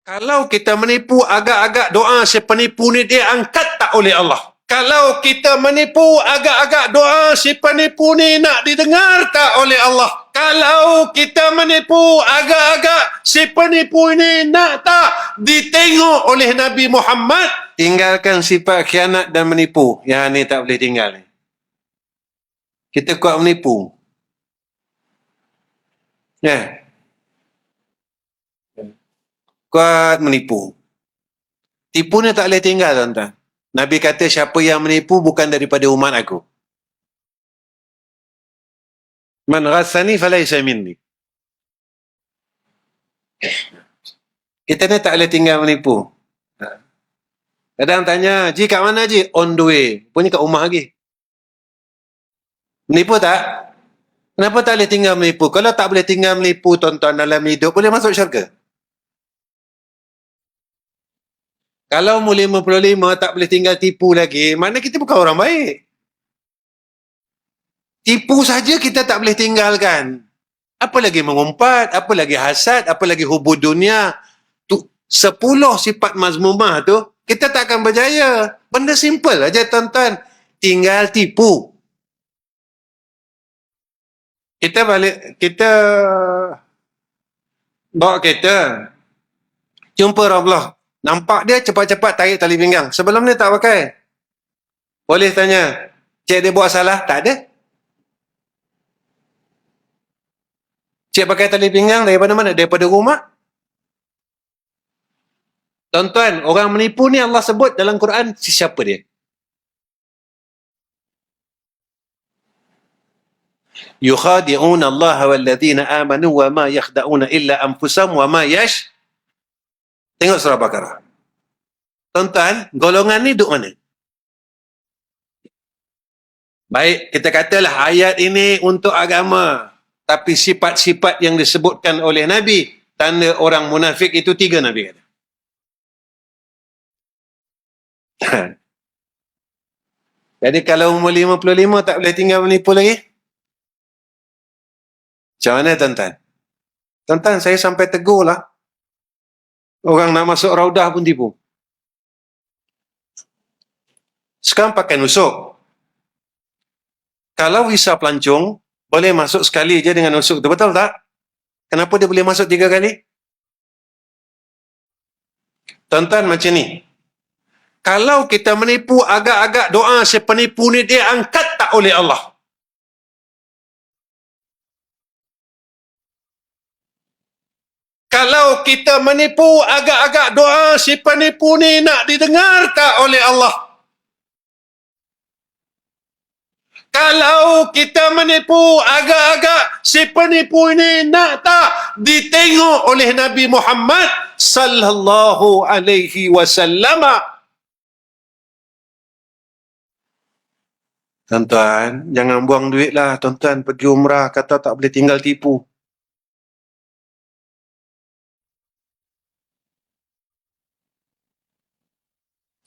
Kalau kita menipu agak-agak doa si penipu ni dia angkat tak oleh Allah? Kalau kita menipu agak-agak doa si penipu ni nak didengar tak oleh Allah? Kalau kita menipu agak-agak si penipu ini nak tak ditengok oleh Nabi Muhammad? Tinggalkan sifat khianat dan menipu. Yang ni tak boleh tinggal. Kita kuat menipu. Ya. Kuat menipu. Tipu ni tak boleh tinggal, tuan-tuan. Nabi kata siapa yang menipu bukan daripada umat aku. Man ghassani falaysa minni. Kita ni tak boleh tinggal menipu. Kadang tanya, Ji kat mana Ji? On the way. Punya kat rumah lagi. Menipu tak? Kenapa tak boleh tinggal menipu? Kalau tak boleh tinggal menipu, tuan-tuan, dalam hidup, boleh masuk syurga? Kalau umur 55 tak boleh tinggal tipu lagi, mana kita bukan orang baik. Tipu saja kita tak boleh tinggalkan. Apa lagi mengumpat, apa lagi hasad, apa lagi hubud dunia. 10 sifat mazmumah tu, kita tak akan berjaya. Benda simple aja, tuan-tuan. Tinggal tipu. Kita bawa kereta. Jumpa Allah. Nampak dia cepat-cepat tarik tali pinggang. Sebelum ni tak pakai. Boleh tanya, cik dia buat salah? Tak ada. Cik pakai tali pinggang daripada mana? Daripada rumah. Tuan-tuan, orang menipu ni Allah sebut dalam Quran, siapa dia? Yukhadi'una Allah wal-ladhina amanu wa ma yakhda'una illa anfusahum wa ma Tengok surah Baqarah. Tuan-tuan, golongan ni duduk mana? Baik, kita katalah ayat ini untuk agama. Tapi sifat-sifat yang disebutkan oleh Nabi, tanda orang munafik itu 3 Nabi kata. Jadi kalau umur 55 tak boleh tinggal menipu lagi? Macam mana tuan-tuan? Tuan-tuan, saya sampai tegur lah. Orang nak masuk raudah pun tipu. Sekarang pakai nusuk. Kalau visa pelancong, boleh masuk sekali je dengan nusuk tu. Betul tak? Kenapa dia boleh masuk 3 kali? Tuan-tuan, macam ni. Kalau kita menipu agak-agak doa si penipu ni dia angkat tak oleh Allah? Kalau kita menipu agak-agak doa si penipu ni nak didengar tak oleh Allah? Kalau kita menipu agak-agak si penipu ini nak tak ditengok oleh Nabi Muhammad sallallahu alaihi wasallam? Tuan-tuan, jangan buang duit lah. Tuan-tuan pergi umrah kata tak boleh tinggal tipu.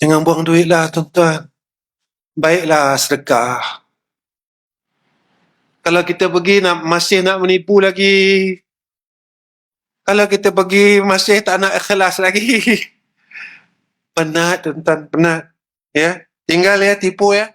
Jangan buang duit lah, tuan-tuan. Baiklah sedekah. Kalau kita pergi masih nak menipu lagi. Kalau kita pergi masih tak nak ikhlas lagi. Penat, tuan-tuan, penat. Ya, tinggal ya, tipu ya.